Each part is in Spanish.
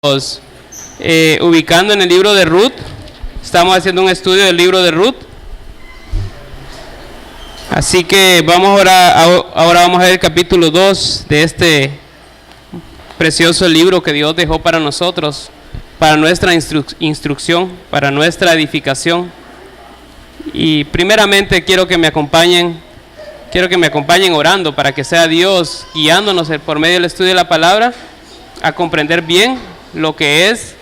Ubicando en el libro de Ruth. Estamos haciendo un estudio del libro de Ruth. Así que ahora vamos a ver el capítulo 2 de este precioso libro que Dios dejó para nosotros, para nuestra instrucción, para nuestra edificación. Y primeramente quiero que me acompañen orando para que sea Dios guiándonos por medio del estudio de la palabra a comprender bien lo que es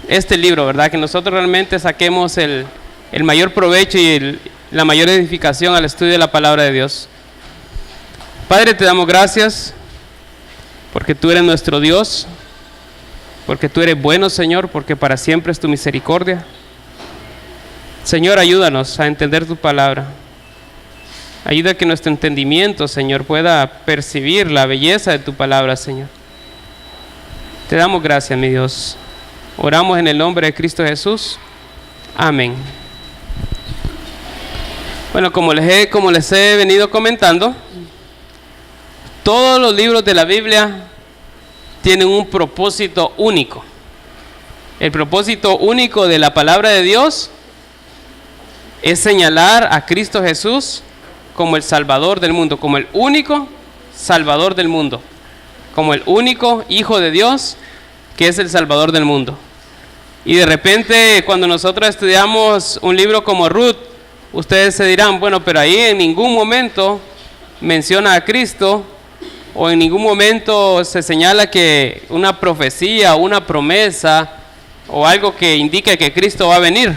este libro, ¿verdad? Que nosotros realmente saquemos el mayor provecho y la mayor edificación al estudio de la palabra de Dios. Padre, te damos gracias porque tú eres nuestro Dios, porque tú eres bueno, Señor, porque para siempre es tu misericordia. Señor, ayúdanos a entender tu palabra. Ayuda a que nuestro entendimiento, Señor, pueda percibir la belleza de tu palabra, Señor. Te damos gracias, mi Dios. Oramos en el nombre de Cristo Jesús. Amén. Bueno, como les he venido comentando, todos los libros de la Biblia tienen un propósito único. El propósito único de la palabra de Dios es señalar a Cristo Jesús como el Salvador del mundo, como el único Salvador del mundo, como el único Hijo de Dios que es el Salvador del mundo. Y de repente, cuando nosotros estudiamos un libro como Ruth, ustedes se dirán, bueno, pero ahí en ningún momento menciona a Cristo, o en ningún momento se señala que una profecía, una promesa, o algo que indique que Cristo va a venir.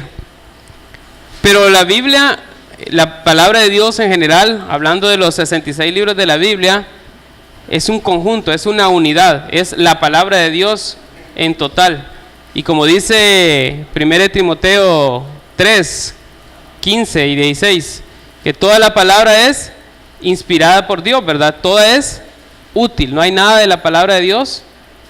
Pero la Biblia, la palabra de Dios en general, hablando de los 66 libros de la Biblia, es un conjunto, es una unidad, es la palabra de Dios en total. Y como dice 1 Timoteo 3, 15 y 16, que toda la palabra es inspirada por Dios, ¿verdad? Toda es útil, no hay nada de la palabra de Dios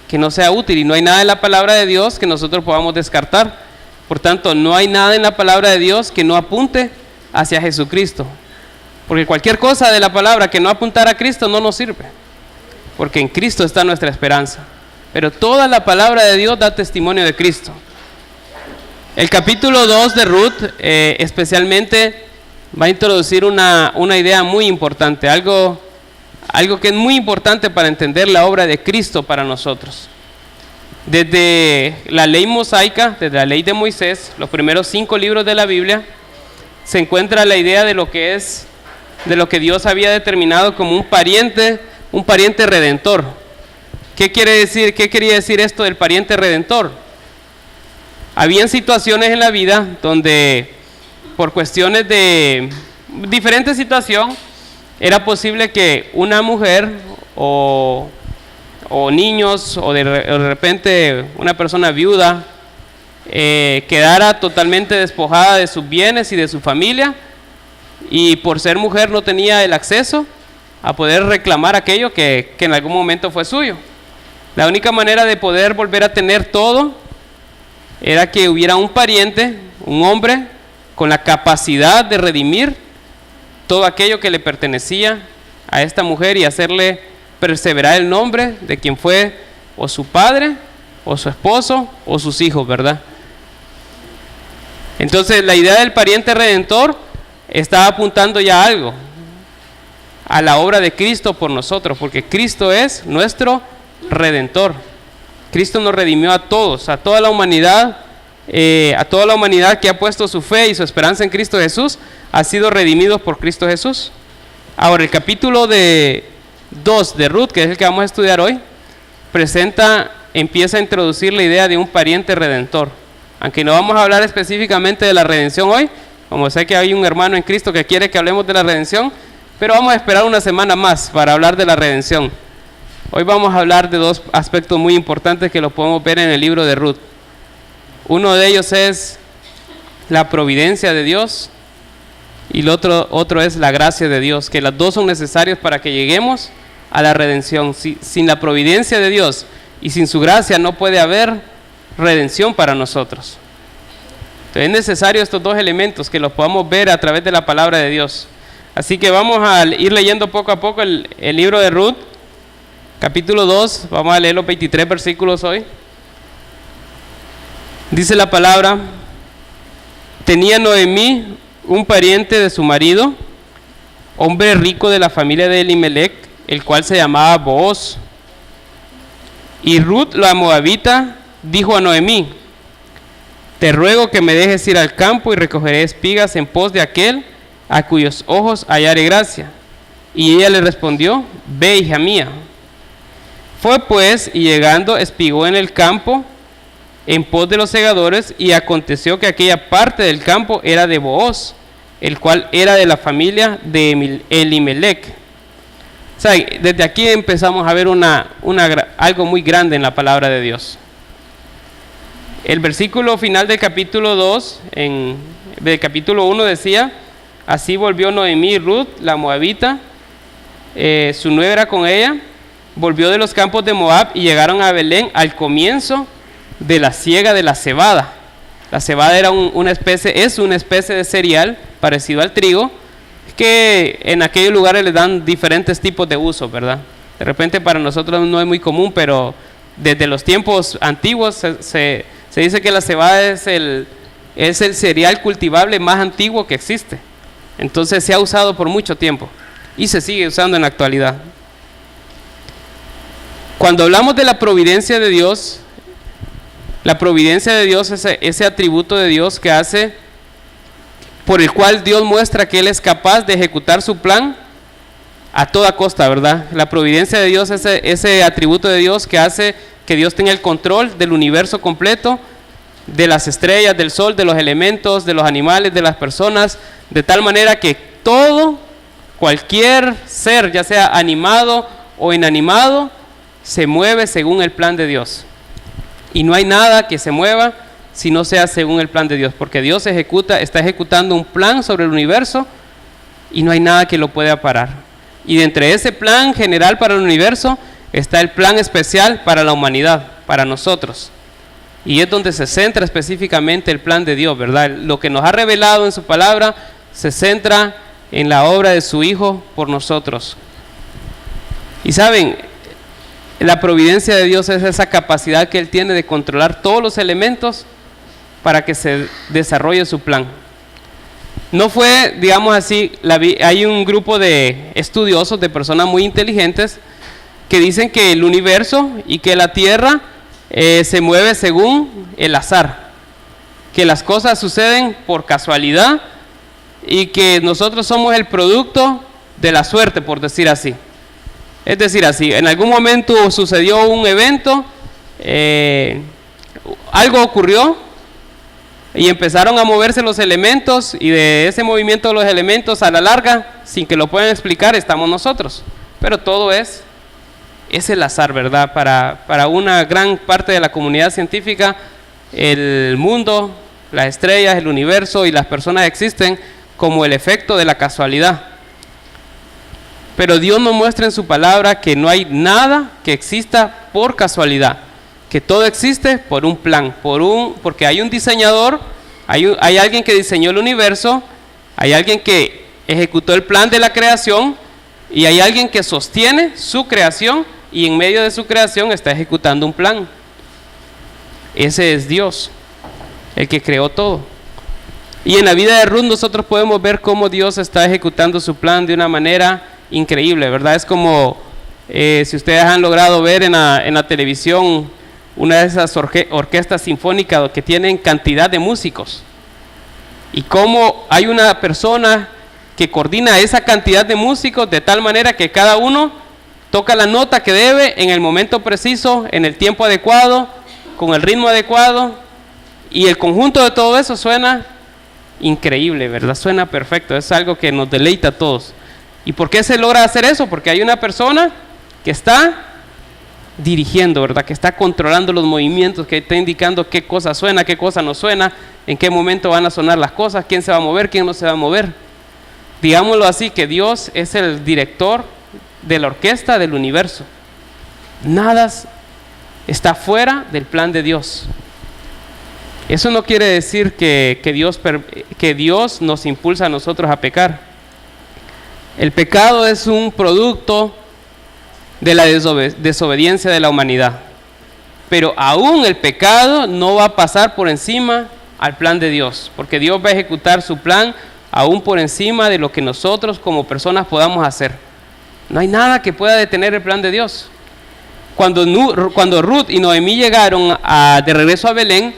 que no sea útil, y no hay nada de la palabra de Dios que nosotros podamos descartar. Por tanto, no hay nada en la palabra de Dios que no apunte hacia Jesucristo, porque cualquier cosa de la palabra que no apuntara a Cristo no nos sirve, porque en Cristo está nuestra esperanza. Pero toda la palabra de Dios da testimonio de Cristo. El capítulo 2 de Ruth especialmente va a introducir una idea muy importante, algo que es muy importante para entender la obra de Cristo para nosotros. Desde la ley mosaica, desde la ley de Moisés, los primeros 5 libros de la Biblia, se encuentra la idea de lo que Dios había determinado como un pariente redentor. ¿Qué quería decir esto del pariente redentor? Habían situaciones en la vida donde, por cuestiones de diferente situación, era posible que una mujer o niños o de repente una persona viuda quedara totalmente despojada de sus bienes y de su familia, y por ser mujer no tenía el acceso a poder reclamar aquello que en algún momento fue suyo. La única manera de poder volver a tener todo era que hubiera un pariente, un hombre, con la capacidad de redimir todo aquello que le pertenecía a esta mujer y hacerle perseverar el nombre de quien fue o su padre, o su esposo, o sus hijos, ¿verdad? Entonces la idea del pariente redentor estaba apuntando ya algo, a la obra de Cristo por nosotros, porque Cristo es nuestro Redentor. Cristo nos redimió a todos, a toda la humanidad que ha puesto su fe y su esperanza en Cristo Jesús, ha sido redimidos por Cristo Jesús. Ahora, el capítulo 2 de Ruth, que es el que vamos a estudiar hoy, empieza a introducir la idea de un pariente redentor. Aunque no vamos a hablar específicamente de la redención hoy, como sé que hay un hermano en Cristo que quiere que hablemos de la redención, pero vamos a esperar una semana más para hablar de la redención. Hoy vamos a hablar de 2 aspectos muy importantes que los podemos ver en el libro de Ruth. Uno de ellos es la providencia de Dios, y el otro es la gracia de Dios, que las dos son necesarias para que lleguemos a la redención. Sin la providencia de Dios y sin su gracia no puede haber redención para nosotros. Entonces es necesario estos 2 elementos que los podamos ver a través de la palabra de Dios. Así que vamos a ir leyendo poco a poco el libro de Ruth. Capítulo 2, vamos a leer los 23 versículos hoy. Dice la palabra: tenía Noemí un pariente de su marido, hombre rico de la familia de Elimelec, el cual se llamaba Booz. Y Ruth la moabita dijo a Noemí: te ruego que me dejes ir al campo y recogeré espigas en pos de aquel a cuyos ojos hallare gracia. Y ella le respondió: ve, hija mía. Fue pues, y llegando espigó en el campo en pos de los segadores, y aconteció que aquella parte del campo era de Booz, el cual era de la familia de Elimelec. O sea, desde aquí empezamos a ver algo muy grande en la palabra de Dios. El versículo final del capítulo 2, del capítulo 1 decía: así volvió Noemí, Ruth, la moabita, su nuera con ella, volvió de los campos de Moab y llegaron a Belén al comienzo de la siega de la cebada. La cebada era es una especie de cereal parecido al trigo, que en aquellos lugares le dan diferentes tipos de uso, ¿verdad? De repente para nosotros no es muy común, pero desde los tiempos antiguos se dice que la cebada es el cereal cultivable más antiguo que existe. Entonces se ha usado por mucho tiempo y se sigue usando en la actualidad. Cuando hablamos de la providencia de Dios, es ese atributo de Dios que hace, por el cual Dios muestra que Él es capaz de ejecutar su plan a toda costa, ¿verdad? La providencia de Dios es ese atributo de Dios que hace que Dios tenga el control del universo completo, de las estrellas, del sol, de los elementos, de los animales, de las personas, de tal manera que cualquier ser, ya sea animado o inanimado, se mueve según el plan de Dios. Y no hay nada que se mueva si no sea según el plan de Dios, porque Dios está ejecutando un plan sobre el universo y no hay nada que lo pueda parar. Y de entre ese plan general para el universo está el plan especial para la humanidad, para nosotros. Y es donde se centra específicamente el plan de Dios, ¿verdad? Lo que nos ha revelado en su palabra se centra en la obra de su Hijo por nosotros. Y saben, la providencia de Dios es esa capacidad que Él tiene de controlar todos los elementos para que se desarrolle su plan. No fue, digamos así, hay un grupo de estudiosos, de personas muy inteligentes, que dicen que el universo y que la tierra se mueve según el azar, que las cosas suceden por casualidad y que nosotros somos el producto de la suerte, por decir así. Es decir, así, en algún momento sucedió un evento, algo ocurrió y empezaron a moverse los elementos, y de ese movimiento de los elementos a la larga, sin que lo puedan explicar, estamos nosotros. Pero todo es el azar, ¿verdad? Para una gran parte de la comunidad científica, el mundo, las estrellas, el universo y las personas existen como el efecto de la casualidad. Pero Dios nos muestra en su palabra que no hay nada que exista por casualidad, que todo existe por un plan, porque hay un diseñador, hay alguien que diseñó el universo, hay alguien que ejecutó el plan de la creación y hay alguien que sostiene su creación y en medio de su creación está ejecutando un plan. Ese es Dios, el que creó todo. Y en la vida de Ruth nosotros podemos ver cómo Dios está ejecutando su plan de una manera increíble, ¿verdad? Es como si ustedes han logrado ver en la televisión una de esas orquestas sinfónicas que tienen cantidad de músicos, y cómo hay una persona que coordina esa cantidad de músicos de tal manera que cada uno toca la nota que debe en el momento preciso, en el tiempo adecuado, con el ritmo adecuado, y el conjunto de todo eso suena increíble, ¿verdad? Suena perfecto, es algo que nos deleita a todos. ¿Y por qué se logra hacer eso? Porque hay una persona que está dirigiendo, ¿verdad? Que está controlando los movimientos, que está indicando qué cosa suena, qué cosa no suena, en qué momento van a sonar las cosas, quién se va a mover, quién no se va a mover. Digámoslo así, que Dios es el director de la orquesta del universo. Nada está fuera del plan de Dios. Eso no quiere decir que Dios nos impulsa a nosotros a pecar. El pecado es un producto de la desobediencia de la humanidad. pero aún el pecado no va a pasar por encima al plan de Dios, porque Dios va a ejecutar su plan aún por encima de lo que nosotros como personas podamos hacer. No hay nada que pueda detener el plan de Dios. Cuando Ruth y Noemí llegaron de regreso a Belén,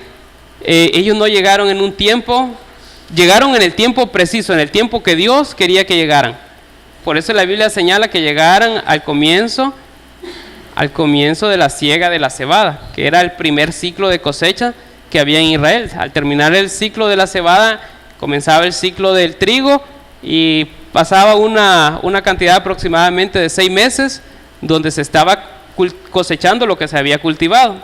ellos no llegaron en un tiempo, llegaron en el tiempo preciso, en el tiempo que Dios quería que llegaran. Por eso la Biblia señala que llegaran al comienzo de la siega de la cebada, que era el primer ciclo de cosecha que había en Israel. Al terminar el ciclo de la cebada, comenzaba el ciclo del trigo y pasaba una cantidad aproximadamente de 6 meses donde se estaba cosechando lo que se había cultivado.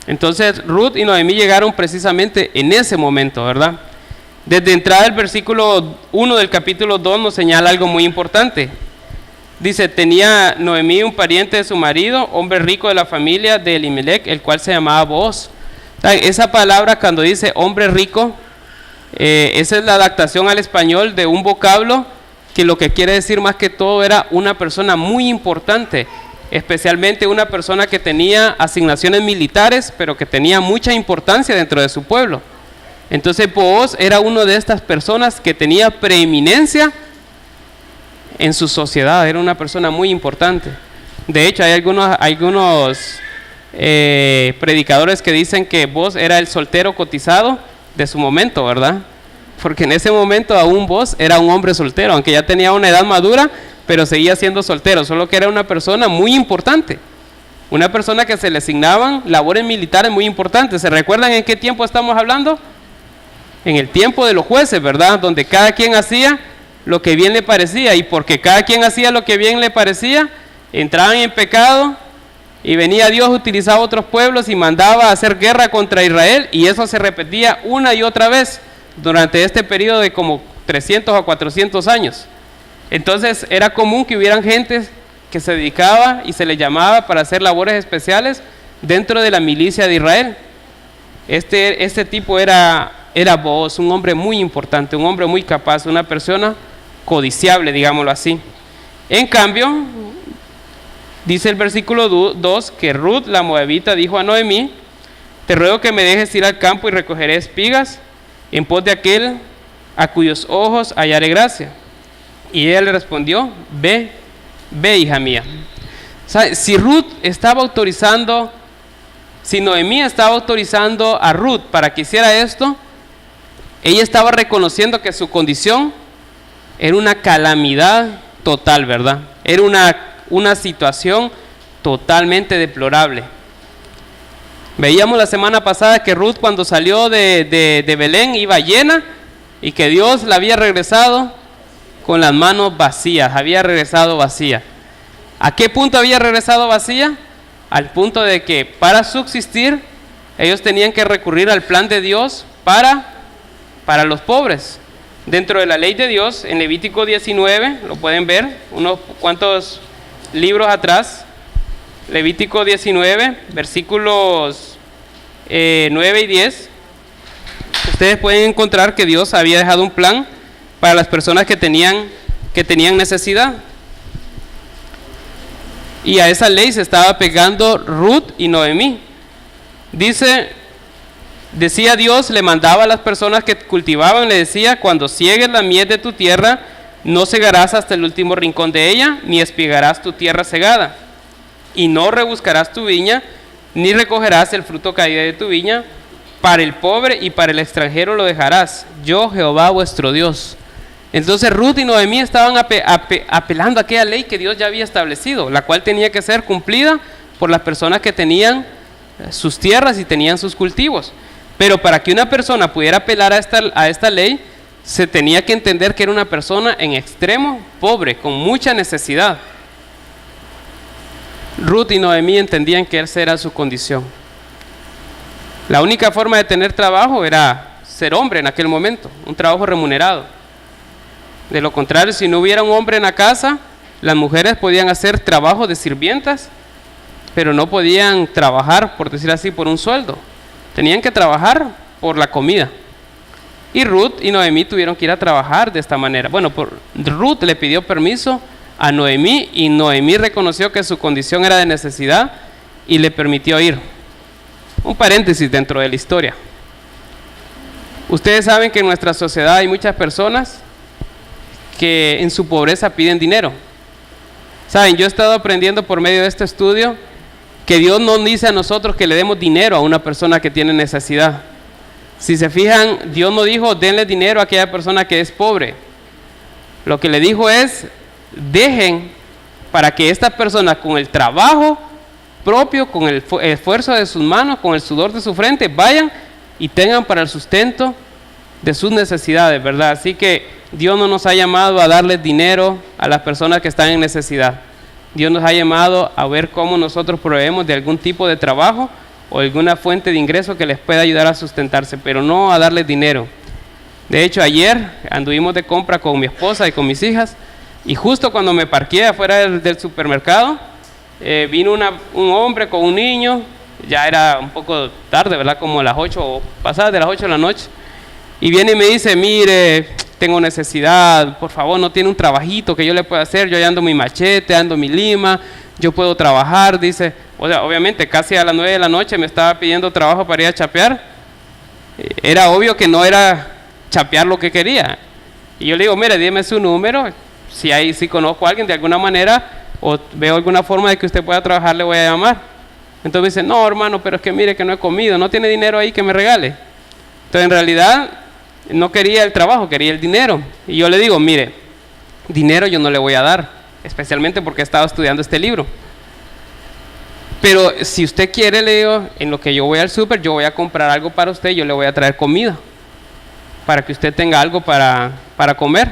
Entonces Ruth y Noemí llegaron precisamente en ese momento, ¿verdad? Desde entrada el versículo 1 del capítulo 2 nos señala algo muy importante. Dice, tenía Noemí un pariente de su marido, hombre rico de la familia de Elimelec, el cual se llamaba Booz. Esa palabra cuando dice hombre rico, esa es la adaptación al español de un vocablo que lo que quiere decir más que todo era una persona muy importante, especialmente una persona que tenía asignaciones militares, pero que tenía mucha importancia dentro de su pueblo. Entonces Booz era una de estas personas que tenía preeminencia en su sociedad, era una persona muy importante. De hecho, hay algunos predicadores que dicen que Booz era el soltero cotizado de su momento, ¿verdad? Porque en ese momento aún Booz era un hombre soltero, aunque ya tenía una edad madura, pero seguía siendo soltero, solo que era una persona muy importante, una persona que se le asignaban labores militares muy importantes. ¿Se recuerdan en qué tiempo estamos hablando? En el tiempo de los jueces, ¿verdad? Donde cada quien hacía lo que bien le parecía, y porque cada quien hacía lo que bien le parecía, entraban en pecado, y venía Dios, utilizaba otros pueblos y mandaba a hacer guerra contra Israel, y eso se repetía una y otra vez durante este periodo de como 300 a 400 años. Entonces era común que hubieran gente que se dedicaba y se le llamaba para hacer labores especiales dentro de la milicia de Israel. Este tipo era Booz, un hombre muy importante, un hombre muy capaz, una persona codiciable, digámoslo así. En cambio, dice el versículo 2 que Ruth la moabita dijo a Noemí, te ruego que me dejes ir al campo y recogeré espigas en pos de aquel a cuyos ojos hallaré gracia. Y ella le respondió, ve, hija mía. ¿Sabe? Si Noemí estaba autorizando a Ruth para que hiciera esto, ella estaba reconociendo que su condición era una calamidad total, ¿verdad? Era una situación totalmente deplorable. Veíamos la semana pasada que Ruth, cuando salió de Belén, iba llena, y que Dios la había regresado con las manos vacías, había regresado vacía. ¿A qué punto había regresado vacía? Al punto de que para subsistir ellos tenían que recurrir al plan de Dios para los pobres. Dentro de la ley de Dios, en Levítico 19, lo pueden ver, unos cuantos libros atrás, Levítico 19, versículos 9 y 10, ustedes pueden encontrar que Dios había dejado un plan para las personas que tenían necesidad. Y a esa ley se estaba pegando Ruth y Noemí. Decía Dios, le mandaba a las personas que cultivaban, le decía, cuando ciegues la mies de tu tierra, no segarás hasta el último rincón de ella, ni espigarás tu tierra segada, y no rebuscarás tu viña, ni recogerás el fruto caído de tu viña, para el pobre y para el extranjero lo dejarás, yo Jehová vuestro Dios. Entonces Ruth y Noemí estaban apelando a aquella ley que Dios ya había establecido, la cual tenía que ser cumplida por las personas que tenían sus tierras y tenían sus cultivos. Pero para que una persona pudiera apelar a esta ley, se tenía que entender que era una persona en extremo pobre, con mucha necesidad. Ruth y Noemí entendían que esa era su condición. La única forma de tener trabajo era ser hombre en aquel momento, un trabajo remunerado. De lo contrario, si no hubiera un hombre en la casa, las mujeres podían hacer trabajo de sirvientas, pero no podían trabajar, por decir así, por un sueldo. Tenían que trabajar por la comida. Y Ruth y Noemí tuvieron que ir a trabajar de esta manera. Bueno, Ruth le pidió permiso a Noemí, y Noemí reconoció que su condición era de necesidad y le permitió ir. Un paréntesis dentro de la historia. Ustedes saben que en nuestra sociedad hay muchas personas que en su pobreza piden dinero. Saben, yo he estado aprendiendo por medio de este estudio que Dios no dice a nosotros que le demos dinero a una persona que tiene necesidad. Si se fijan, Dios no dijo denle dinero a aquella persona que es pobre. Lo que le dijo es dejen para que esta persona con el trabajo propio, con el esfuerzo de sus manos, con el sudor de su frente, vayan y tengan para el sustento de sus necesidades, ¿verdad? Así que Dios no nos ha llamado a darles dinero a las personas que están en necesidad. Dios nos ha llamado a ver cómo nosotros proveemos de algún tipo de trabajo o alguna fuente de ingreso que les pueda ayudar a sustentarse, pero no a darles dinero. De hecho, ayer anduvimos de compra con mi esposa y con mis hijas, y justo cuando me parqué afuera del supermercado, vino un hombre con un niño, ya era un poco tarde, ¿verdad? Como a las 8 o pasadas de las 8 de la noche, y viene y me dice, mire, tengo necesidad, por favor, no tiene un trabajito que yo le pueda hacer, yo ya ando mi machete, ando mi lima, yo puedo trabajar, dice. O sea, obviamente casi a las 9 de la noche me estaba pidiendo trabajo para ir a chapear. Era obvio que no era chapear lo que quería. Y yo le digo, mire, dime su número, si conozco a alguien de alguna manera o veo alguna forma de que usted pueda trabajar, le voy a llamar. Entonces me dice, no hermano, pero es que mire que no he comido, no tiene dinero ahí que me regale. Entonces en realidad no quería el trabajo, quería el dinero. Y yo le digo, mire, dinero yo no le voy a dar, especialmente porque he estado estudiando este libro. Pero si usted quiere, le digo, en lo que yo voy al súper, yo voy a comprar algo para usted, yo le voy a traer comida, para que usted tenga algo para comer.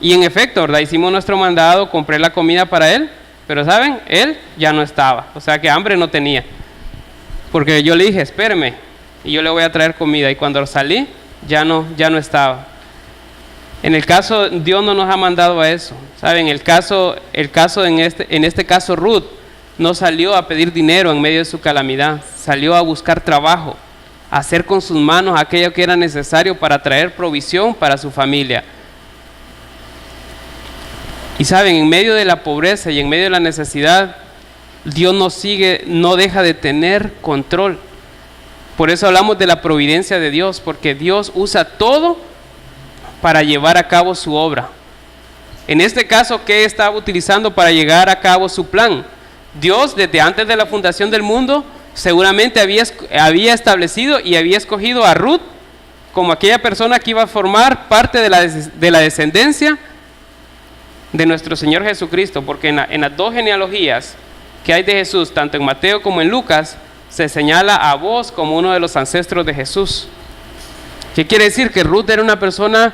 Y en efecto, ¿verdad? Hicimos nuestro mandado, compré la comida para él, pero ¿saben? Él ya no estaba, o sea que hambre no tenía. Porque yo le dije, espéreme, y yo le voy a traer comida, y cuando salí, ya no estaba. En el caso, Dios no nos ha mandado a eso, ¿saben? En este caso Ruth no salió a pedir dinero en medio de su calamidad, salió a buscar trabajo, a hacer con sus manos aquello que era necesario para traer provisión para su familia. Y saben, en medio de la pobreza y en medio de la necesidad, Dios no deja de tener control. Por eso hablamos de la providencia de Dios, porque Dios usa todo para llevar a cabo su obra. En este caso, ¿qué estaba utilizando para llegar a cabo su plan? Dios, desde antes de la fundación del mundo, seguramente había establecido y había escogido a Ruth como aquella persona que iba a formar parte de la descendencia de nuestro Señor Jesucristo, porque en las dos genealogías que hay de Jesús, tanto en Mateo como en Lucas, se señala a vos como uno de los ancestros de Jesús. ¿Qué quiere decir? Que Ruth era una persona,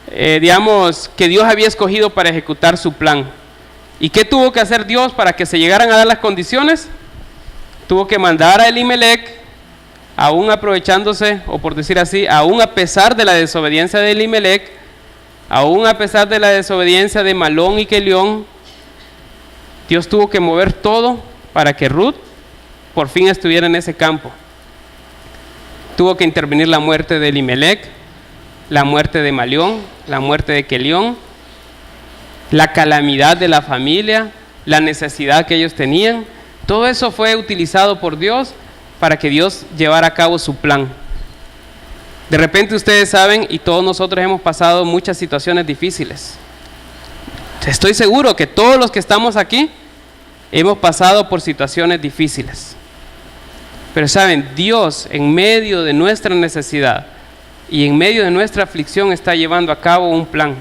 que Dios había escogido para ejecutar su plan. ¿Y qué tuvo que hacer Dios para que se llegaran a dar las condiciones? Tuvo que mandar a Elimelec, aún aprovechándose, o por decir así, aún a pesar de la desobediencia de Elimelec, aún a pesar de la desobediencia de Malón y Kelión, Dios tuvo que mover todo para que Ruth por fin estuviera en ese campo. Tuvo que intervenir la muerte de Elimelec, la muerte de Malión, la muerte de Kelión, la calamidad de la familia, la necesidad que ellos tenían. Todo eso fue utilizado por Dios para que Dios llevara a cabo su plan. De repente ustedes saben, y todos nosotros hemos pasado muchas situaciones difíciles. Estoy seguro que todos los que estamos aquí hemos pasado por situaciones difíciles. Pero saben, Dios en medio de nuestra necesidad y en medio de nuestra aflicción está llevando a cabo un plan.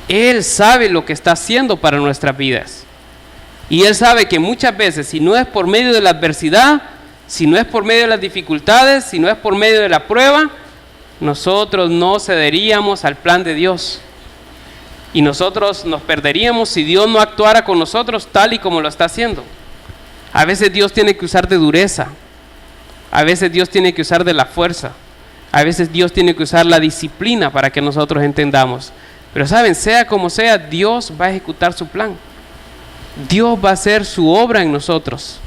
Él sabe lo que está haciendo para nuestras vidas. Y Él sabe que muchas veces, si no es por medio de la adversidad, si no es por medio de las dificultades, si no es por medio de la prueba, nosotros no cederíamos al plan de Dios. Y nosotros nos perderíamos si Dios no actuara con nosotros tal y como lo está haciendo. A veces Dios tiene que usar de dureza. A veces Dios tiene que usar de la fuerza. A veces Dios tiene que usar la disciplina para que nosotros entendamos. Pero saben, sea como sea, Dios va a ejecutar su plan. Dios va a hacer su obra en nosotros.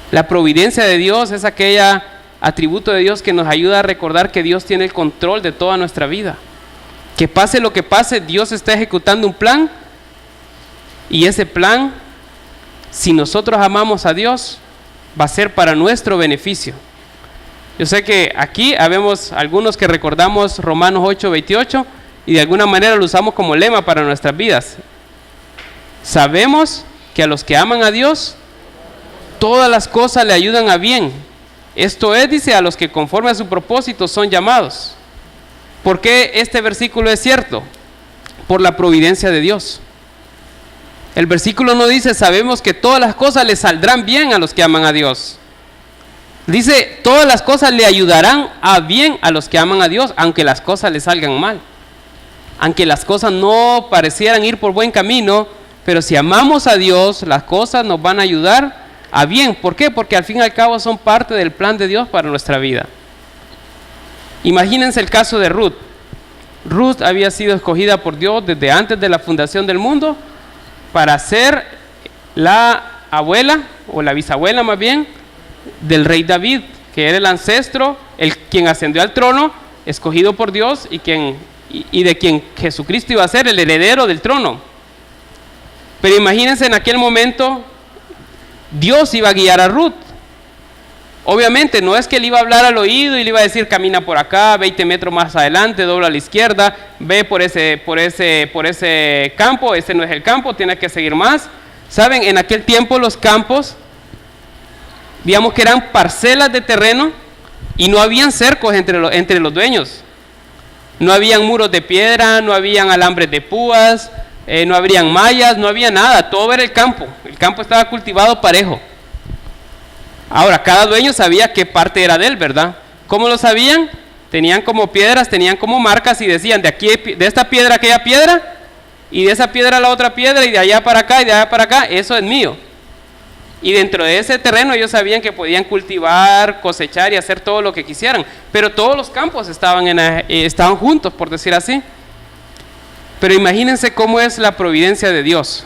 La providencia de Dios es aquella atributo de Dios que nos ayuda a recordar que Dios tiene el control de toda nuestra vida. Que pase lo que pase, Dios está ejecutando un plan. Y ese plan, si nosotros amamos a Dios, va a ser para nuestro beneficio. Yo sé que aquí habemos algunos que recordamos Romanos 8:28 y de alguna manera lo usamos como lema para nuestras vidas. Sabemos que a los que aman a Dios, todas las cosas le ayudan a bien. Esto es, dice, a los que conforme a su propósito son llamados. ¿Por qué este versículo es cierto? Por la providencia de Dios. El versículo no dice, sabemos que todas las cosas le saldrán bien a los que aman a Dios. Dice, todas las cosas le ayudarán a bien a los que aman a Dios, aunque las cosas le salgan mal. Aunque las cosas no parecieran ir por buen camino, pero si amamos a Dios, las cosas nos van a ayudar a bien. ¿Por qué? Porque al fin y al cabo son parte del plan de Dios para nuestra vida. Imagínense el caso de Ruth. Ruth había sido escogida por Dios desde antes de la fundación del mundo para ser la abuela, o la bisabuela más bien, del rey David, que era el ancestro, quien ascendió al trono, escogido por Dios y de quien Jesucristo iba a ser el heredero del trono. Pero imagínense, en aquel momento Dios iba a guiar a Ruth. Obviamente no es que le iba a hablar al oído y le iba a decir camina por acá, 20 metros más adelante, dobla a la izquierda, ve por ese campo, ese no es el campo, tienes que seguir más. Saben, en aquel tiempo los campos, digamos que eran parcelas de terreno y no habían cercos entre los dueños. No habían muros de piedra, no habían alambres de púas, no habrían mallas, no había nada, todo era el campo estaba cultivado parejo. Ahora, cada dueño sabía qué parte era de él, ¿verdad? ¿Cómo lo sabían? Tenían como piedras, tenían como marcas y decían, de aquí, de esta piedra a aquella piedra, y de esa piedra a la otra piedra, y de allá para acá, y de allá para acá, eso es mío. Y dentro de ese terreno ellos sabían que podían cultivar, cosechar y hacer todo lo que quisieran, pero todos los campos estaban juntos, por decir así. Pero imagínense cómo es la providencia de Dios.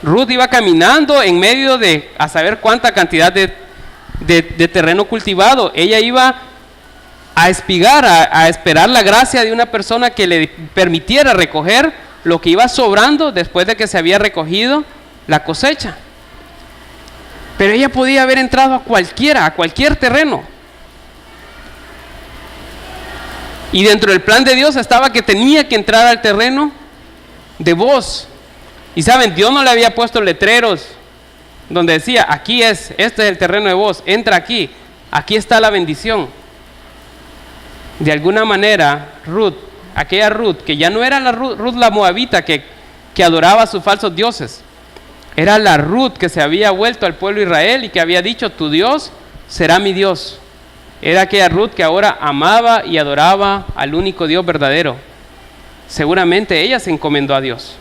Ruth iba caminando en medio de a saber cuánta cantidad de terreno cultivado. Ella iba a espigar, a esperar la gracia de una persona que le permitiera recoger lo que iba sobrando después de que se había recogido la cosecha. Pero ella podía haber entrado a cualquier terreno. Y dentro del plan de Dios estaba que tenía que entrar al terreno de Booz. Y saben, Dios no le había puesto letreros donde decía, este es el terreno de Booz, entra aquí está la bendición. De alguna manera, aquella Ruth, que ya no era la Ruth la moabita que adoraba a sus falsos dioses, era la Ruth que se había vuelto al pueblo de Israel y que había dicho, tu Dios será mi Dios. Era aquella Ruth que ahora amaba y adoraba al único Dios verdadero. Seguramente ella se encomendó a Dios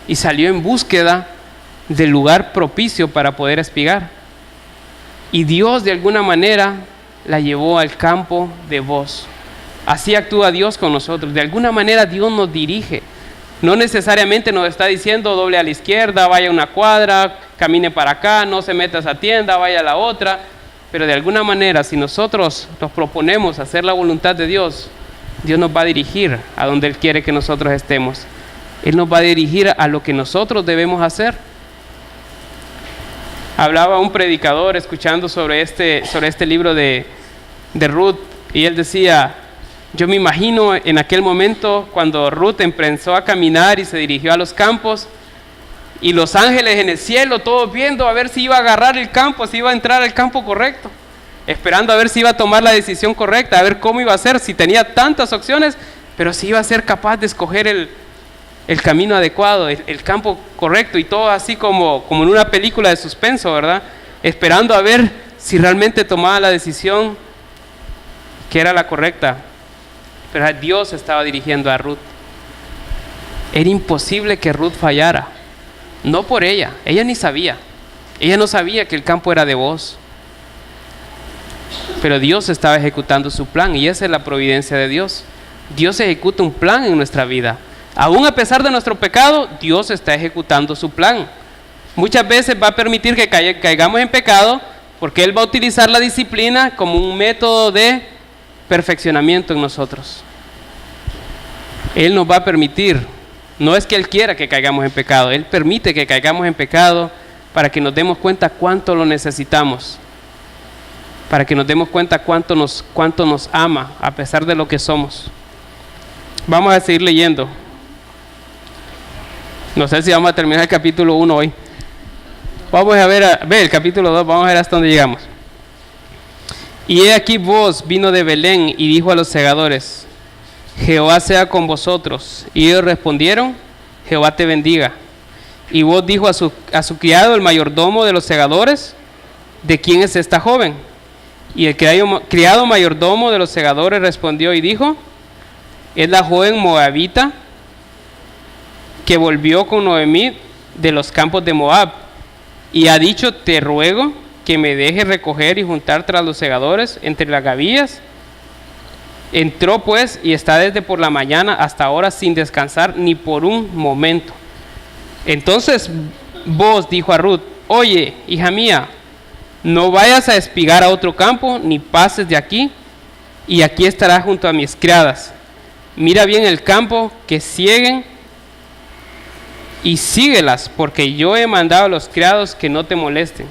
y salió en búsqueda del lugar propicio para poder espigar. Y Dios de alguna manera la llevó al campo de Booz. Así actúa Dios con nosotros. De alguna manera Dios nos dirige. No necesariamente nos está diciendo doble a la izquierda, vaya una cuadra, camine para acá, no se meta a esa tienda, vaya a la otra. Pero de alguna manera, si nosotros nos proponemos hacer la voluntad de Dios, Dios nos va a dirigir a donde Él quiere que nosotros estemos. Él nos va a dirigir a lo que nosotros debemos hacer. Hablaba un predicador escuchando sobre este libro de Ruth, y él decía, yo me imagino en aquel momento cuando Ruth empezó a caminar y se dirigió a los campos, y los ángeles en el cielo, todos viendo a ver si iba a agarrar el campo, si iba a entrar al campo correcto, esperando a ver si iba a tomar la decisión correcta, a ver cómo iba a ser, si tenía tantas opciones, pero si iba a ser capaz de escoger el camino adecuado, el campo correcto, y todo así como en una película de suspenso, ¿verdad? Esperando a ver si realmente tomaba la decisión que era la correcta. Pero Dios estaba dirigiendo a Ruth. Era imposible que Ruth fallara. No por ella ni sabía. Ella no sabía que el campo era de Booz. Pero Dios estaba ejecutando su plan, y esa es la providencia de Dios. Dios ejecuta un plan en nuestra vida. Aún a pesar de nuestro pecado, Dios está ejecutando su plan. Muchas veces va a permitir que caigamos en pecado, porque Él va a utilizar la disciplina como un método de perfeccionamiento en nosotros. Él nos va a permitir. No es que Él quiera que caigamos en pecado, Él permite que caigamos en pecado para que nos demos cuenta cuánto lo necesitamos, para que nos demos cuenta cuánto nos ama a pesar de lo que somos. Vamos a seguir leyendo. No sé si vamos a terminar el capítulo 1 hoy. Vamos a ver el capítulo 2, vamos a ver hasta dónde llegamos. Y he aquí Booz vino de Belén y dijo a los segadores: Jehová sea con vosotros. Y ellos respondieron: Jehová te bendiga. Y Booz dijo a su criado, el mayordomo de los segadores: ¿de quién es esta joven? Y el criado mayordomo de los segadores respondió y dijo: es la joven moabita que volvió con Noemí de los campos de Moab, y ha dicho: te ruego que me dejes recoger y juntar tras los segadores entre las gavillas. Entró pues y está desde por la mañana hasta ahora sin descansar ni por un momento. Entonces Booz dijo a Ruth: oye, hija mía, no vayas a espigar a otro campo, ni pases de aquí, y aquí estarás junto a mis criadas. Mira bien el campo, que sieguen, y síguelas, porque yo he mandado a los criados que no te molesten.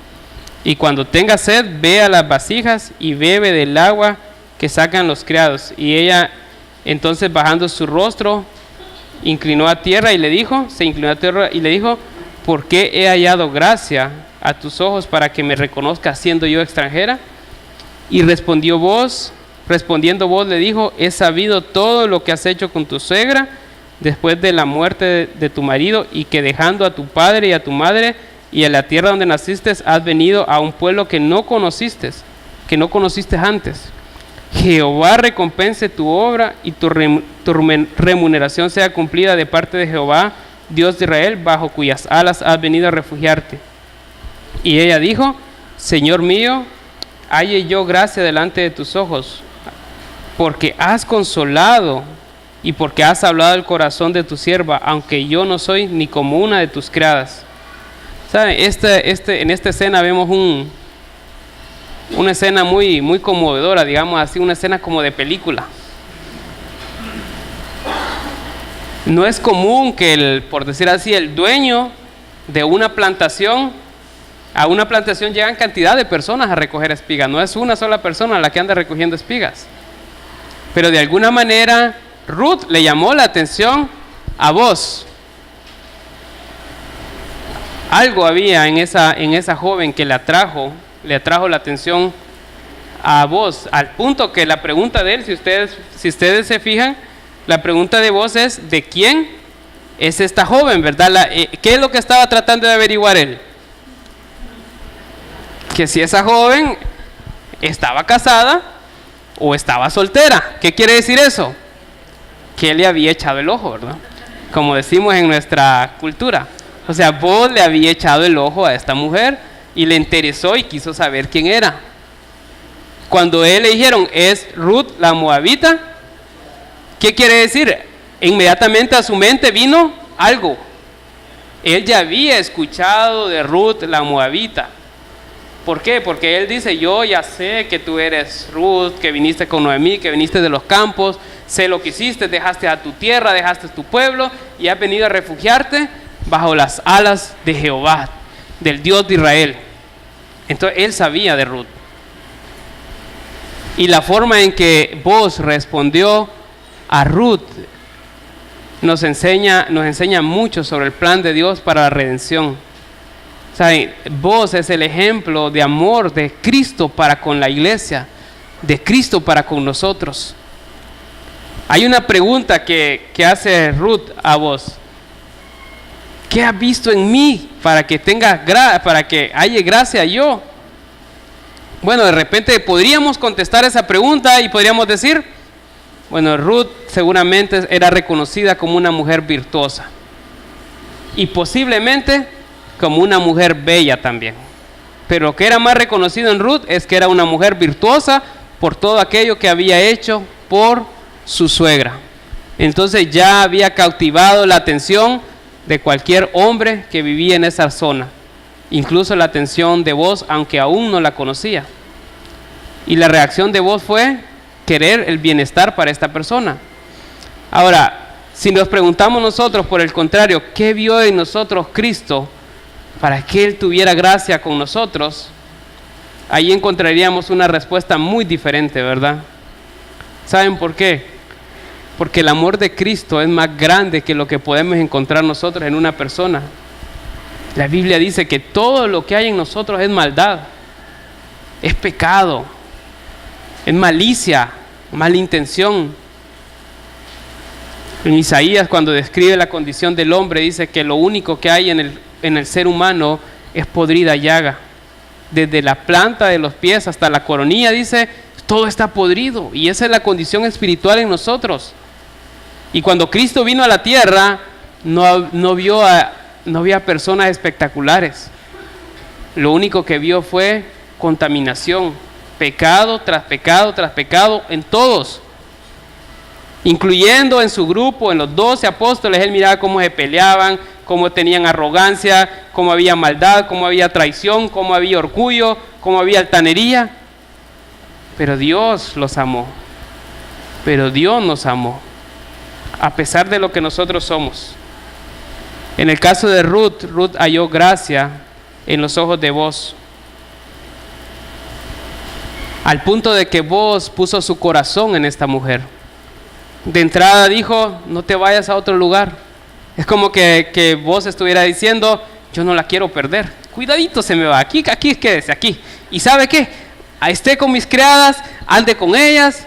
Y cuando tengas sed, ve a las vasijas y bebe del agua que sacan los criados. Y ella, entonces bajando su rostro, se inclinó a tierra y le dijo: ¿por qué he hallado gracia a tus ojos para que me reconozcas siendo yo extranjera? Y respondiendo Booz le dijo: he sabido todo lo que has hecho con tu suegra después de la muerte de tu marido, y que dejando a tu padre y a tu madre y a la tierra donde naciste, has venido a un pueblo que no conociste antes. Jehová recompense tu obra y tu remuneración sea cumplida de parte de Jehová, Dios de Israel, bajo cuyas alas has venido a refugiarte. Y ella dijo: Señor mío, halle yo gracia delante de tus ojos, porque has consolado y porque has hablado el corazón de tu sierva, aunque yo no soy ni como una de tus criadas. ¿Saben? En esta escena vemos una escena muy, muy conmovedora, digamos así, una escena como de película. No es común que por decir así, el dueño de una plantación, a una plantación llegan cantidad de personas a recoger espigas. No es una sola persona la que anda recogiendo espigas. Pero de alguna manera Ruth le llamó la atención a Booz. Algo había en esa joven que le atrajo la atención a Booz, al punto que la pregunta de él, si ustedes se fijan, la pregunta de Booz es: ¿de quién es esta joven? ¿Verdad? ¿Qué es lo que estaba tratando de averiguar él? Que si esa joven estaba casada o estaba soltera. ¿Qué quiere decir eso? Que él le había echado el ojo, ¿verdad? Como decimos en nuestra cultura. O sea, Booz le había echado el ojo a esta mujer y le interesó y quiso saber quién era. Cuando él le dijeron: es Ruth la moabita, ¿qué quiere decir? Inmediatamente a su mente vino algo. Él ya había escuchado de Ruth la moabita. ¿Por qué? Porque él dice: yo ya sé que tú eres Ruth, que viniste con Noemí, que viniste de los campos, sé lo que hiciste, dejaste a tu tierra, dejaste tu pueblo y has venido a refugiarte bajo las alas de Jehová, del Dios de Israel. Entonces él sabía de Ruth. Y la forma en que Booz respondió a Ruth nos enseña mucho sobre el plan de Dios para la redención. ¿Saben? Booz es el ejemplo de amor de Cristo para con la iglesia, de Cristo para con nosotros. Hay una pregunta que hace Ruth a Booz: ¿qué has visto en mí para que haya gracia yo? Bueno, de repente podríamos contestar esa pregunta y podríamos decir: bueno, Ruth seguramente era reconocida como una mujer virtuosa y posiblemente como una mujer bella también. Pero lo que era más reconocido en Ruth es que era una mujer virtuosa por todo aquello que había hecho por su suegra. Entonces ya había cautivado la atención de cualquier hombre que vivía en esa zona, incluso la atención de Booz, aunque aún no la conocía. Y la reacción de Booz fue querer el bienestar para esta persona. Ahora, si nos preguntamos nosotros, por el contrario, ¿qué vio en nosotros Cristo para que Él tuviera gracia con nosotros, ahí encontraríamos una respuesta muy diferente, ¿verdad? ¿Saben por qué? Porque el amor de Cristo es más grande que lo que podemos encontrar nosotros en una persona. La Biblia dice que todo lo que hay en nosotros es maldad, es pecado, es malicia, mala intención. En Isaías, cuando describe la condición del hombre, dice que lo único que hay en el ser humano es podrida llaga. Desde la planta de los pies hasta la coronilla, dice, todo está podrido. Y esa es la condición espiritual en nosotros. Y cuando Cristo vino a la tierra, no vio a personas espectaculares. Lo único que vio fue contaminación, pecado tras pecado tras pecado en todos, incluyendo en su grupo, en los 12 apóstoles. Él miraba cómo se peleaban, cómo tenían arrogancia, cómo había maldad, cómo había traición, cómo había orgullo, cómo había altanería. Pero Dios los amó, pero Dios nos amó, a pesar de lo que nosotros somos. En el caso de Ruth halló gracia en los ojos de Boaz, al punto de que Boaz puso su corazón en esta mujer. De entrada dijo, no te vayas a otro lugar. Es como que Boaz estuviera diciendo, yo no la quiero perder, cuidadito se me va, aquí quédese aquí. ¿Y sabe qué? Esté con mis criadas, ande con ellas,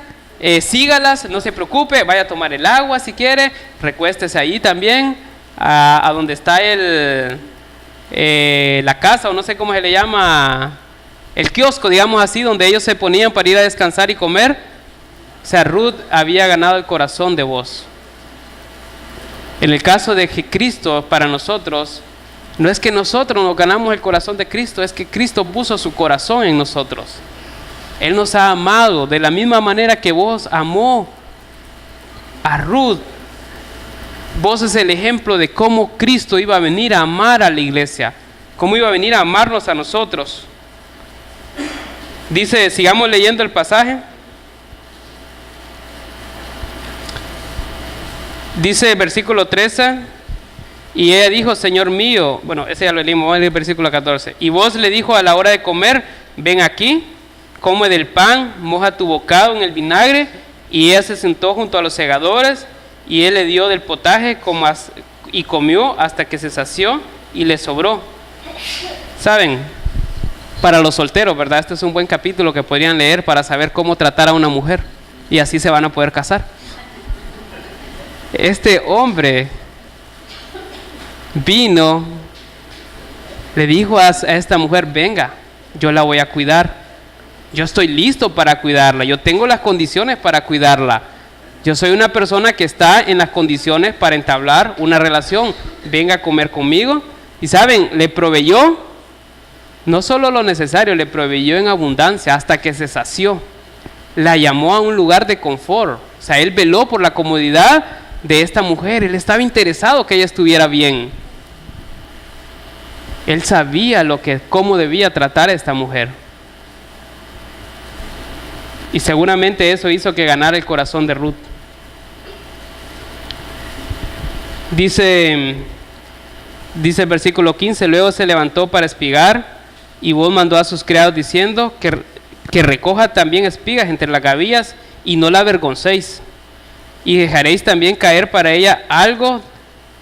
sígalas, no se preocupe, vaya a tomar el agua si quiere, recuéstese ahí también, a donde está la casa, o no sé cómo se le llama, el kiosco, digamos así, donde ellos se ponían para ir a descansar y comer. O sea, Ruth había ganado el corazón de Boaz. En el caso de Cristo, para nosotros, no es que nosotros nos ganamos el corazón de Cristo, es que Cristo puso su corazón en nosotros. Él nos ha amado de la misma manera que Boaz amó a Ruth. Boaz es el ejemplo de cómo Cristo iba a venir a amar a la iglesia, cómo iba a venir a amarnos a nosotros. Dice, sigamos leyendo el pasaje. Dice versículo 13, y ella dijo, Señor mío, bueno, ese ya lo leímos, vamos a leer el versículo 14. Y Boaz le dijo a la hora de comer, ven aquí, come del pan, moja tu bocado en el vinagre. Y ella se sentó junto a los segadores, y él le dio del potaje y comió hasta que se sació y le sobró. ¿Saben? Para los solteros, ¿verdad? Este es un buen capítulo que podrían leer para saber cómo tratar a una mujer, y así se van a poder casar. Este hombre vino, le dijo a esta mujer, venga, yo la voy a cuidar, yo estoy listo para cuidarla, yo tengo las condiciones para cuidarla, yo soy una persona que está en las condiciones para entablar una relación, venga a comer conmigo. Y saben, le proveyó no solo lo necesario, le proveyó en abundancia hasta que se sació. La llamó a un lugar de confort, o sea, él veló por la comodidad de esta mujer, él estaba interesado que ella estuviera bien. Él sabía cómo debía tratar a esta mujer. Y seguramente eso hizo que ganara el corazón de Ruth. Dice el versículo 15, luego se levantó para espigar, y Boaz mandó a sus criados diciendo que recoja también espigas entre las gavillas y no la avergoncéis. Y dejaréis también caer para ella algo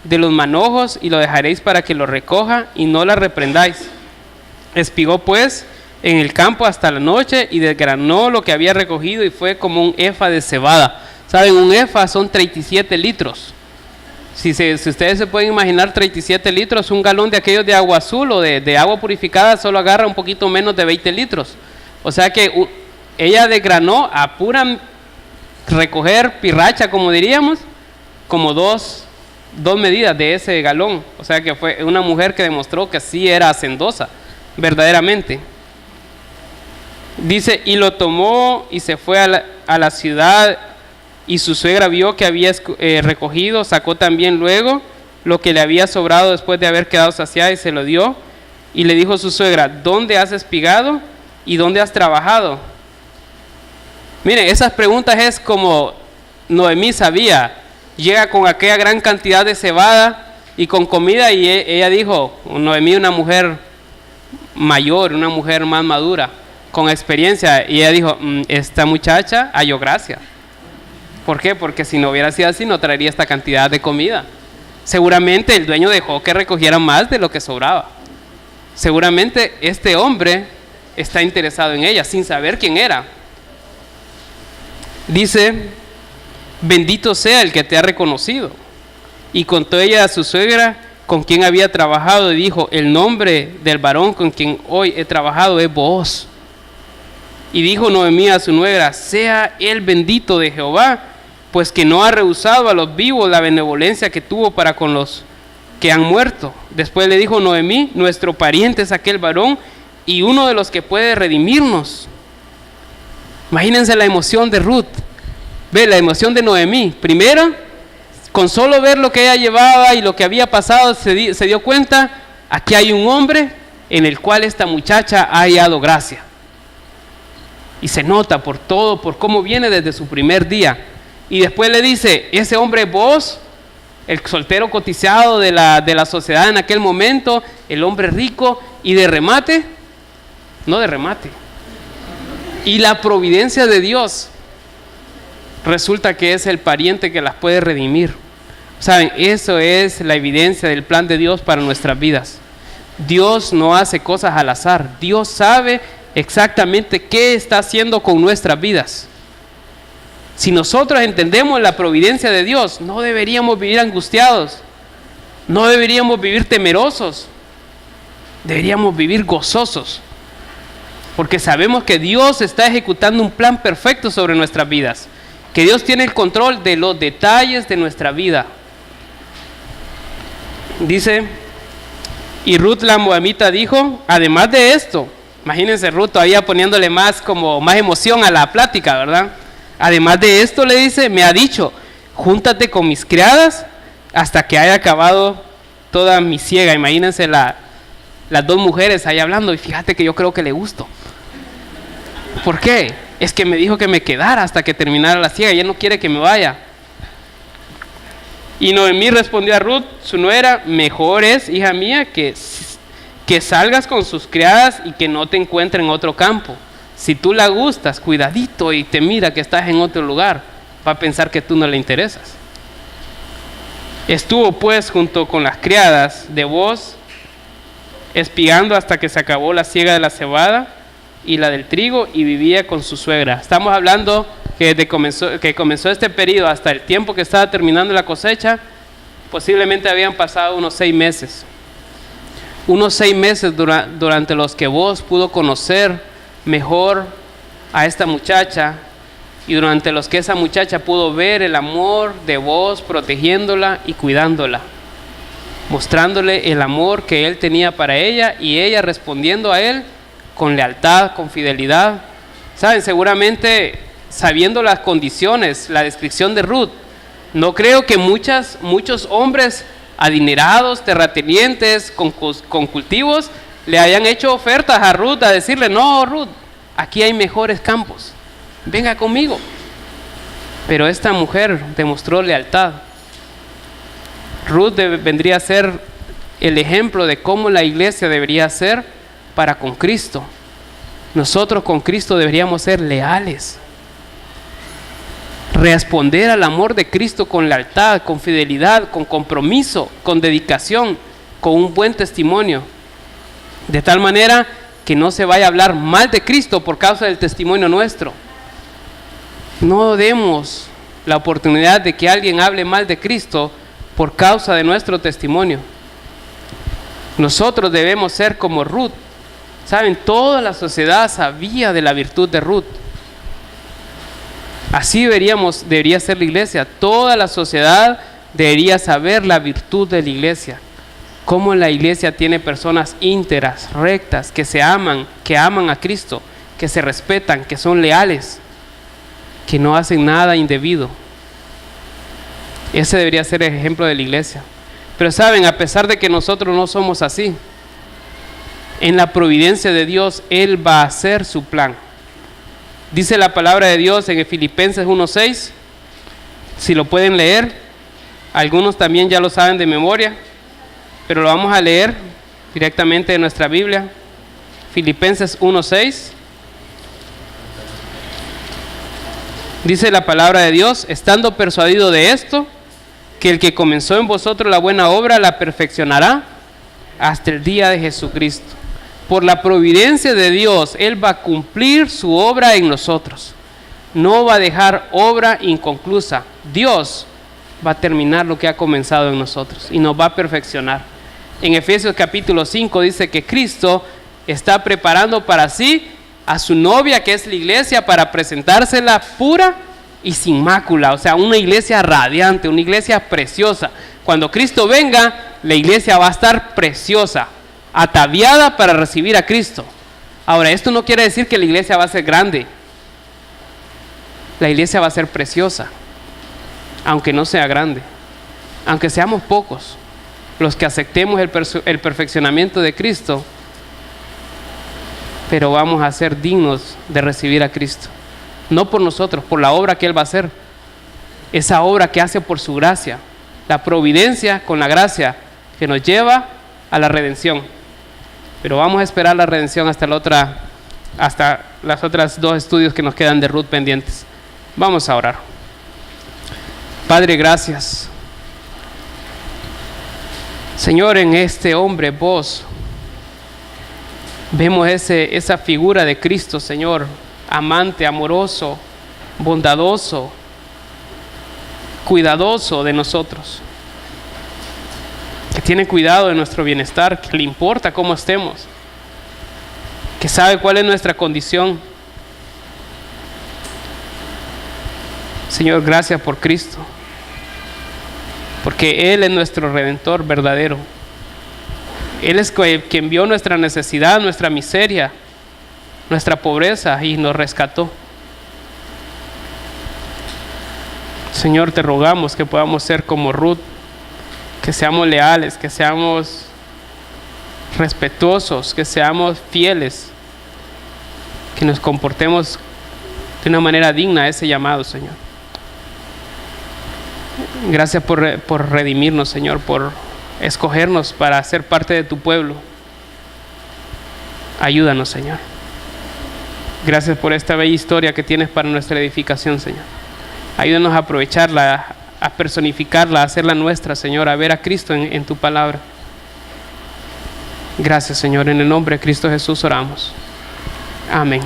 de los manojos, y lo dejaréis para que lo recoja, y no la reprendáis. Espigó pues en el campo hasta la noche, y desgranó lo que había recogido, y fue como un efa de cebada. ¿Saben? Un efa son 37 litros. Si ustedes se pueden imaginar 37 litros, un galón de aquellos de agua azul o de agua purificada solo agarra un poquito menos de 20 litros. O sea que ella desgranó a pura recoger pirracha, como diríamos, como dos medidas de ese galón. O sea que fue una mujer que demostró que sí era hacendosa, verdaderamente. Dice, y lo tomó y se fue a la ciudad, y su suegra vio que había recogido, sacó también luego lo que le había sobrado después de haber quedado saciada, y se lo dio. Y le dijo su suegra, ¿dónde has espigado y dónde has trabajado? Miren, esas preguntas es como Noemí sabía. Llega con aquella gran cantidad de cebada y con comida, y ella dijo, Noemí, una mujer mayor, una mujer más madura, con experiencia, y ella dijo, esta muchacha halló gracia. ¿Por qué? Porque si no hubiera sido así, no traería esta cantidad de comida. Seguramente el dueño dejó que recogiera más de lo que sobraba. Seguramente este hombre está interesado en ella, sin saber quién era. Dice, bendito sea el que te ha reconocido. Y contó ella a su suegra con quien había trabajado, y dijo, el nombre del varón con quien hoy he trabajado es Booz. Y dijo Noemí a su nuera, sea él bendito de Jehová, pues que no ha rehusado a los vivos la benevolencia que tuvo para con los que han muerto. Después le dijo Noemí, nuestro pariente es aquel varón y uno de los que puede redimirnos. Imagínense la emoción de Ruth. Ve la emoción de Noemí. Primero, con solo ver lo que ella llevaba y lo que había pasado, se dio cuenta, aquí hay un hombre en el cual esta muchacha ha hallado gracia. Y se nota por todo, por cómo viene desde su primer día. Y después le dice, ese hombre Booz, el soltero cotizado de la sociedad en aquel momento, el hombre rico, y de remate, no de remate. Y la providencia de Dios, resulta que es el pariente que las puede redimir. Saben, eso es la evidencia del plan de Dios para nuestras vidas. Dios no hace cosas al azar. Dios sabe exactamente qué está haciendo con nuestras vidas. Si nosotros entendemos la providencia de Dios, no deberíamos vivir angustiados, no deberíamos vivir temerosos, deberíamos vivir gozosos, porque sabemos que Dios está ejecutando un plan perfecto sobre nuestras vidas, que Dios tiene el control de los detalles de nuestra vida. Dice, y Ruth la moabita dijo, además de esto, imagínense Ruth todavía poniéndole más emoción a la plática, ¿verdad? Además de esto, le dice, me ha dicho, júntate con mis criadas hasta que haya acabado toda mi siega. Imagínense las dos mujeres ahí hablando, y fíjate que yo creo que le gusto. ¿Por qué? Es que me dijo que me quedara hasta que terminara la siega, y él no quiere que me vaya. Y Noemí respondió a Ruth, su nuera, mejor es, hija mía, que salgas con sus criadas y que no te encuentre en otro campo. Si tú la gustas, cuidadito, y te mira que estás en otro lugar, va a pensar que tú no le interesas. Estuvo pues junto con las criadas de Booz, espiando hasta que se acabó la siega de la cebada y la del trigo, y vivía con su suegra. Estamos hablando que comenzó este periodo hasta el tiempo que estaba terminando la cosecha, posiblemente habían pasado unos 6 meses. Unos 6 meses durante los que Booz pudo conocer mejor a esta muchacha, y durante los que esa muchacha pudo ver el amor de Booz protegiéndola y cuidándola, mostrándole el amor que él tenía para ella, y ella respondiendo a él con lealtad, con fidelidad. Saben, seguramente sabiendo las condiciones, la descripción de Ruth, no creo que muchos hombres adinerados, terratenientes, con cultivos, le hayan hecho ofertas a Ruth, a decirle, no Ruth, aquí hay mejores campos, venga conmigo. Pero esta mujer demostró lealtad. Ruth vendría a ser el ejemplo de cómo la iglesia debería ser para con Cristo. Nosotros con Cristo deberíamos ser leales, responder al amor de Cristo con lealtad, con fidelidad, con compromiso, con dedicación, con un buen testimonio, de tal manera que no se vaya a hablar mal de Cristo por causa del testimonio nuestro. No demos la oportunidad de que alguien hable mal de Cristo por causa de nuestro testimonio. Nosotros debemos ser como Ruth. Saben, toda la sociedad sabía de la virtud de Ruth. Así debería ser la iglesia. Toda la sociedad debería saber la virtud de la iglesia. Cómo la iglesia tiene personas íntegras, rectas, que se aman, que aman a Cristo, que se respetan, que son leales, que no hacen nada indebido. Ese debería ser el ejemplo de la iglesia. Pero saben, a pesar de que nosotros no somos así, en la providencia de Dios, Él va a hacer su plan. Dice la palabra de Dios en Filipenses 1:6, si lo pueden leer, algunos también ya lo saben de memoria. pero lo vamos a leer directamente de nuestra Biblia. Filipenses 1:6. Dice la palabra de Dios: estando persuadido de esto, que el que comenzó en vosotros la buena obra la perfeccionará hasta el día de Jesucristo. Por la providencia de Dios, Él va a cumplir su obra en nosotros. No va a dejar obra inconclusa. Dios va a terminar lo que ha comenzado en nosotros y nos va a perfeccionar. En Efesios capítulo 5 dice que Cristo está preparando para sí a su novia, que es la iglesia, para presentársela pura y sin mácula. O sea, una iglesia radiante, una iglesia preciosa. Cuando Cristo venga, la iglesia va a estar preciosa, ataviada para recibir a Cristo. Ahora, esto no quiere decir que la iglesia va a ser grande. La iglesia va a ser preciosa, aunque no sea grande, aunque seamos pocos los que aceptemos el perfeccionamiento de Cristo, pero vamos a ser dignos de recibir a Cristo. No por nosotros, por la obra que Él va a hacer. Esa obra que hace por su gracia, la providencia con la gracia que nos lleva a la redención. Pero vamos a esperar la redención hasta las otras 2 estudios que nos quedan de Ruth pendientes. Vamos a orar. Padre, gracias. Señor, en este hombre, vos, vemos esa figura de Cristo, Señor, amante, amoroso, bondadoso, cuidadoso de nosotros, que tiene cuidado de nuestro bienestar, que le importa cómo estemos, que sabe cuál es nuestra condición. Señor, gracias por Cristo, porque Él es nuestro Redentor verdadero. Él es quien vio nuestra necesidad, nuestra miseria, nuestra pobreza y nos rescató. Señor, te rogamos que podamos ser como Ruth, que seamos leales, que seamos respetuosos, que seamos fieles, que nos comportemos de una manera digna a ese llamado, Señor. Gracias por redimirnos, Señor, por escogernos para ser parte de tu pueblo. Ayúdanos, Señor. Gracias por esta bella historia que tienes para nuestra edificación, Señor. Ayúdanos a aprovecharla, a personificarla, a hacerla nuestra, Señor, a ver a Cristo en tu palabra. Gracias, Señor. En el nombre de Cristo Jesús oramos. Amén.